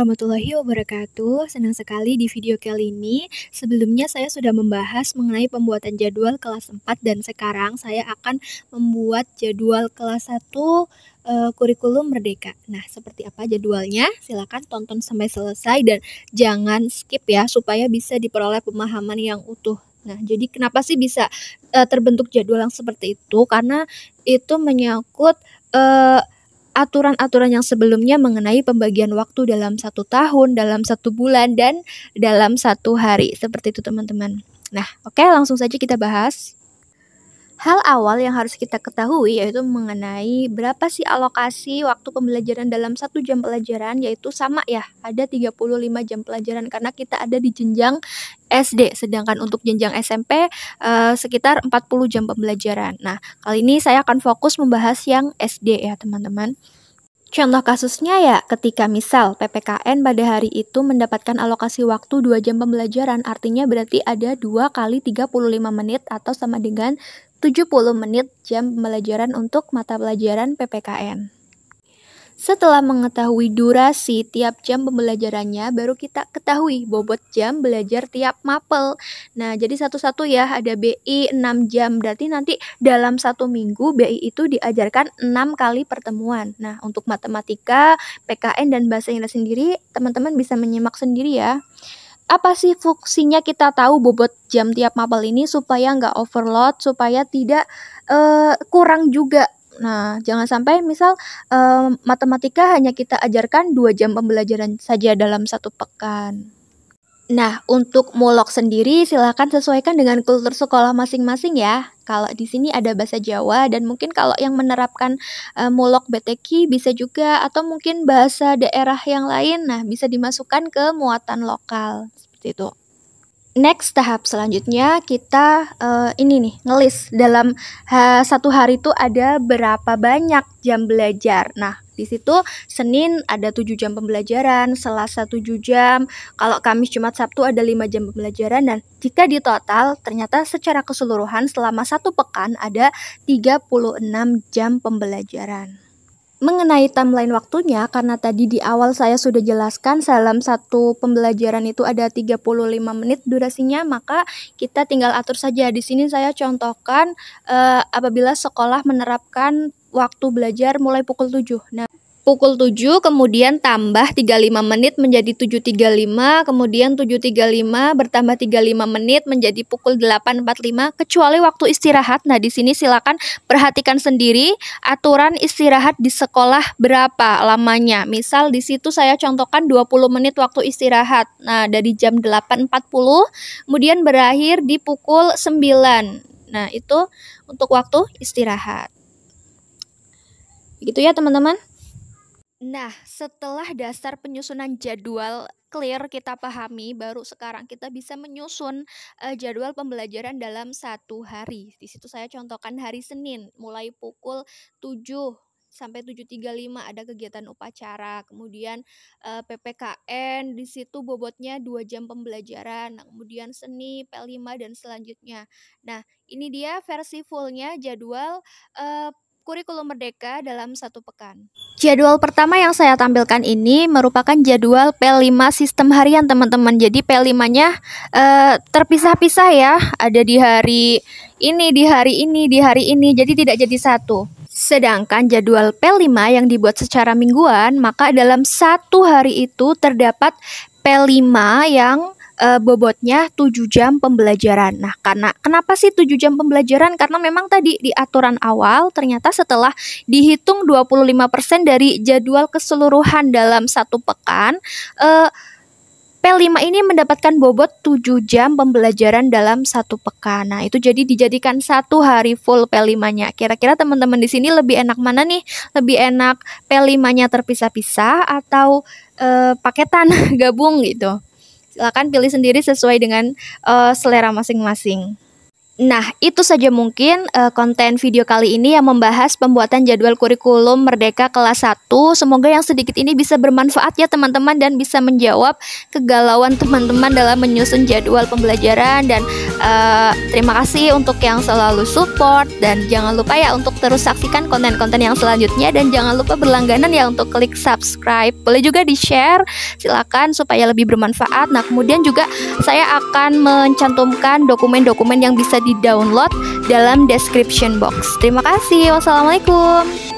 warahmatullahi wabarakatuh. Senang sekali di video kali ini. Sebelumnya saya sudah membahas mengenai pembuatan jadwal kelas 4 dan sekarang saya akan membuat jadwal kelas 1 kurikulum Merdeka. Nah, seperti apa jadwalnya? Silakan tonton sampai selesai dan jangan skip ya supaya bisa diperoleh pemahaman yang utuh. Nah, jadi kenapa sih bisa terbentuk jadwal yang seperti itu? Karena itu menyangkut aturan-aturan yang sebelumnya mengenai pembagian waktu dalam 1 tahun, dalam 1 bulan, dan dalam 1 hari. Seperti itu teman-teman. Nah, oke, langsung saja kita bahas. Hal awal yang harus kita ketahui yaitu mengenai berapa sih alokasi waktu pembelajaran dalam 1 jam pelajaran, yaitu sama ya, ada 35 jam pelajaran karena kita ada di jenjang SD, sedangkan untuk jenjang SMP sekitar 40 jam pembelajaran. Nah, kali ini saya akan fokus membahas yang SD ya teman-teman. Contoh kasusnya ya ketika misal PPKN pada hari itu mendapatkan alokasi waktu 2 jam pembelajaran, artinya berarti ada 2 kali 35 menit atau sama dengan 70 menit jam pembelajaran untuk mata pelajaran PPKN. Setelah mengetahui durasi tiap jam pembelajarannya, baru kita ketahui bobot jam belajar tiap mapel. Nah, jadi satu-satu ya, ada BI 6 jam, berarti nanti dalam 1 minggu BI itu diajarkan 6 kali pertemuan. Nah, untuk matematika, PKN, dan bahasa Inggris sendiri, teman-teman bisa menyimak sendiri ya. Apa sih fungsinya kita tahu bobot jam tiap mapel ini supaya nggak overload, supaya tidak kurang juga. Nah, jangan sampai misal matematika hanya kita ajarkan 2 jam pembelajaran saja dalam 1 pekan. Nah, untuk mulok sendiri silakan sesuaikan dengan kultur sekolah masing-masing ya. Kalau di sini ada bahasa Jawa dan mungkin kalau yang menerapkan mulok BTQ bisa juga, atau mungkin bahasa daerah yang lain, nah bisa dimasukkan ke muatan lokal seperti itu. Next, tahap selanjutnya kita ini nih, ngelis dalam 1 hari itu ada berapa banyak jam belajar. Nah, di situ Senin ada 7 jam pembelajaran, Selasa 7 jam, kalau Kamis, Jumat, Sabtu ada 5 jam pembelajaran, dan jika di total ternyata secara keseluruhan selama 1 pekan ada 36 jam pembelajaran. Mengenai timeline waktunya, karena tadi di awal saya sudah jelaskan dalam 1 pembelajaran itu ada 35 menit durasinya, maka kita tinggal atur saja. Di sini saya contohkan apabila sekolah menerapkan waktu belajar mulai pukul 7. Nah, pukul 7 kemudian tambah 35 menit menjadi 7.35, kemudian 7.35 bertambah 35 menit menjadi pukul 8.45 kecuali waktu istirahat. Nah, di sini silakan perhatikan sendiri aturan istirahat di sekolah berapa lamanya. Misal di situ saya contohkan 20 menit waktu istirahat. Nah, dari jam 8.40 kemudian berakhir di pukul 9. Nah, itu untuk waktu istirahat. Begitu ya, teman-teman. Nah, setelah dasar penyusunan jadwal clear kita pahami, baru sekarang kita bisa menyusun jadwal pembelajaran dalam 1 hari. Di situ saya contohkan hari Senin, mulai pukul 7 sampai 7.35 ada kegiatan upacara, kemudian PPKN di situ bobotnya 2 jam pembelajaran, nah, kemudian seni, P5 dan selanjutnya. Nah, ini dia versi fullnya jadwal kurikulum Merdeka dalam 1 pekan. Jadwal pertama yang saya tampilkan ini merupakan jadwal P5 sistem harian teman-teman. Jadi P5-nya terpisah-pisah ya. Ada di hari ini, di hari ini, di hari ini. Jadi tidak jadi satu. Sedangkan jadwal P5 yang dibuat secara mingguan, maka dalam 1 hari itu terdapat P5 yang bobotnya 7 jam pembelajaran. Nah, kenapa sih 7 jam pembelajaran? Karena memang tadi di aturan awal ternyata setelah dihitung 25% dari jadwal keseluruhan dalam 1 pekan, P5 ini mendapatkan bobot 7 jam pembelajaran dalam 1 pekan. Nah, itu jadi dijadikan 1 hari full P5-nya. Kira-kira teman-teman di sini lebih enak mana nih? Lebih enak P5-nya terpisah-pisah atau paketan gabung gitu? Silakan pilih sendiri sesuai dengan selera masing-masing. Nah, itu saja mungkin konten video kali ini yang membahas pembuatan jadwal kurikulum Merdeka kelas 1. Semoga yang sedikit ini bisa bermanfaat ya teman-teman dan bisa menjawab kegalauan teman-teman dalam menyusun jadwal pembelajaran. Dan terima kasih untuk yang selalu support, dan jangan lupa ya untuk terus saksikan konten-konten yang selanjutnya, dan jangan lupa berlangganan ya untuk klik subscribe. Boleh juga di-share, silakan supaya lebih bermanfaat. Nah, kemudian juga saya akan mencantumkan dokumen-dokumen yang bisa di-download dalam description box. Terima kasih. Wassalamualaikum.